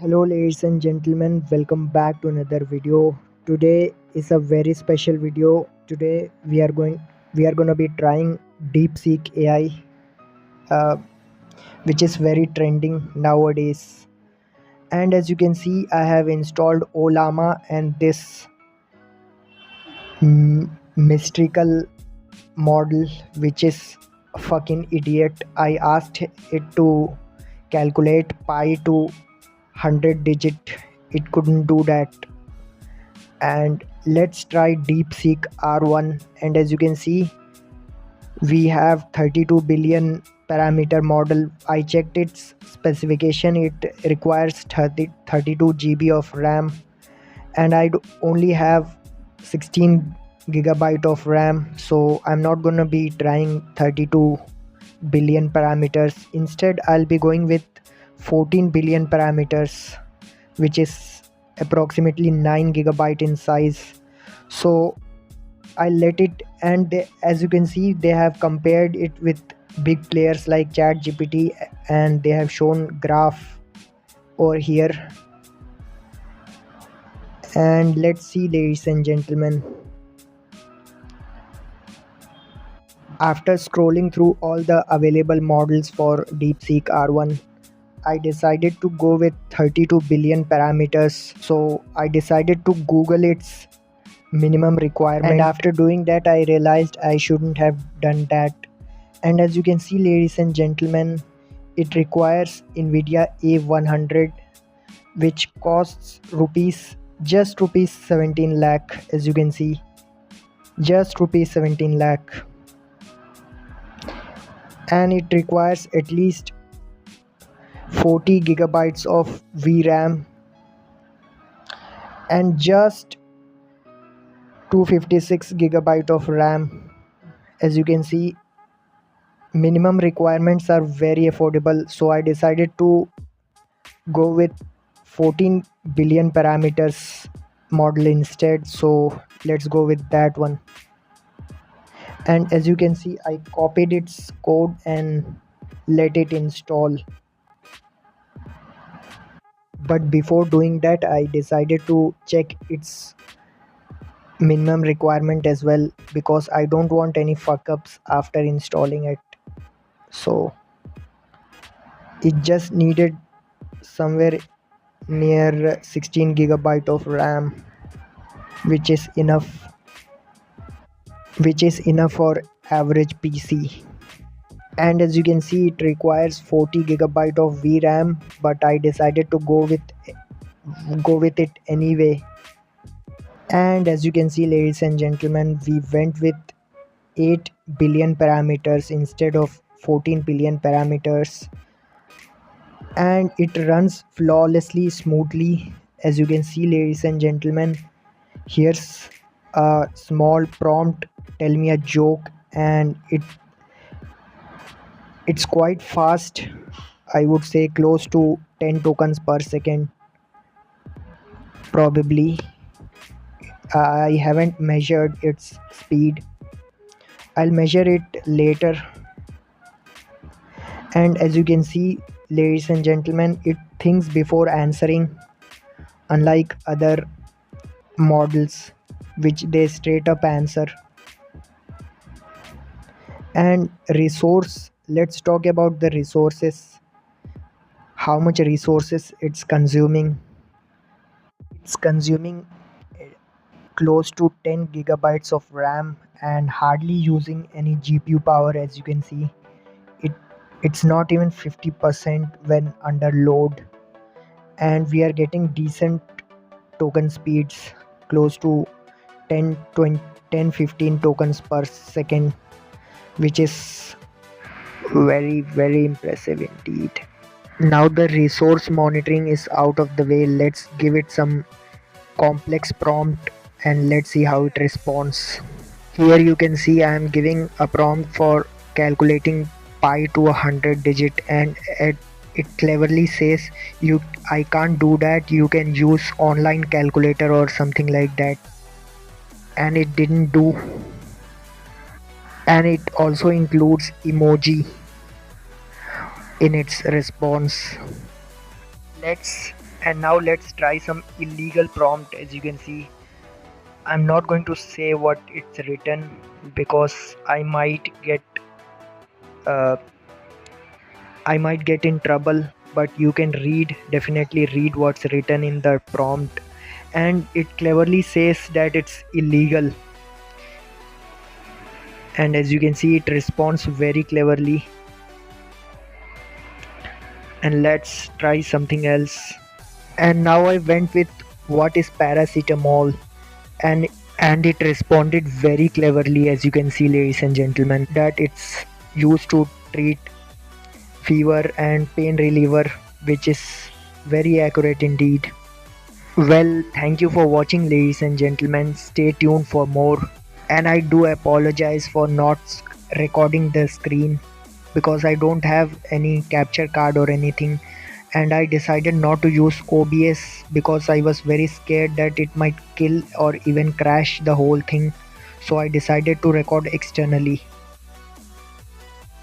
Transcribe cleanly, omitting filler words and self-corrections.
Hello ladies and gentlemen, welcome back to another video. Today is a very special video. Today we are going to be trying Deepseek AI, uh, which is very trending nowadays. And as you can see, I have installed Olama and this mystical model, which is a fucking idiot. I asked it to calculate pi to 100 digit. It couldn't do that. And let's try Deepseek R1. And as you can see, we have 32 billion parameter model. I checked its specification. It requires 32 GB of RAM, and only have 16 gigabyte of RAM, so I'm not gonna be trying 32 billion parameters. Instead, I'll be going with 14 billion parameters, which is approximately 9 gigabyte in size. So I let it, and as you can see, they have compared it with big players like ChatGPT, and they have shown graph over here. And let's see, ladies and gentlemen, after scrolling through all the available models for DeepSeek R1, I decided to go with 32 billion parameters. So I decided to Google its minimum requirement, and after doing that I realized I shouldn't have done that. And as you can see, ladies and gentlemen, it requires Nvidia A100, which costs rupees 17 lakh. As you can see, just rupees 17 lakh, and it requires at least 40 gigabytes of VRAM and just 256 gigabyte of RAM. As you can see, minimum requirements are very affordable, so I decided to go with 14 billion parameters model instead. So let's go with that one. And as you can see, I copied its code and let it install. But before doing that, I decided to check its minimum requirement as well, because I don't want any fuck ups after installing it. So it just needed somewhere near 16 gigabyte of RAM, which is enough for average PC. And as you can see, it requires 40 gigabyte of VRAM, but I decided to go with it anyway. And as you can see, ladies and gentlemen, we went with 8 billion parameters instead of 14 billion parameters, and it runs flawlessly smoothly. As you can see, ladies and gentlemen, here's a small prompt: tell me a joke. And it's quite fast. I would say close to 10 tokens per second, probably. I haven't measured its speed. I'll measure it later. And as you can see, ladies and gentlemen, it thinks before answering, unlike other models which they straight up answer. And resource, let's talk about the resources. How much resources it's consuming? It's consuming close to 10 gigabytes of RAM and hardly using any GPU power. As you can see, it it's not even 50% when under load, and we are getting decent token speeds, close to 10 20 10 15 tokens per second, which is very impressive indeed. Now the resource monitoring is out of the way. Let's give it some complex prompt and let's see how it responds. Here you can see I am giving a prompt for calculating pi to 100 digit, and it cleverly says, you I can't do that, you can use online calculator or something like that. And it didn't do. And it also includes emoji in its response. Let's And now let's try some illegal prompt. As you can see, I'm not going to say what it's written because uh, I might get in trouble, but you can definitely read what's written in the prompt, and it cleverly says that it's illegal. And as you can see, it responds very cleverly. And let's try something else. And now I went with what is paracetamol, and it responded very cleverly. As you can see, ladies and gentlemen, that it's used to treat fever and pain reliever, which is very accurate indeed. Well, thank you for watching, ladies and gentlemen. Stay tuned for more. And I do apologize for not recording the screen because I don't have any capture card or anything, and I decided not to use OBS because I was very scared that it might kill or even crash the whole thing, so I decided to record externally.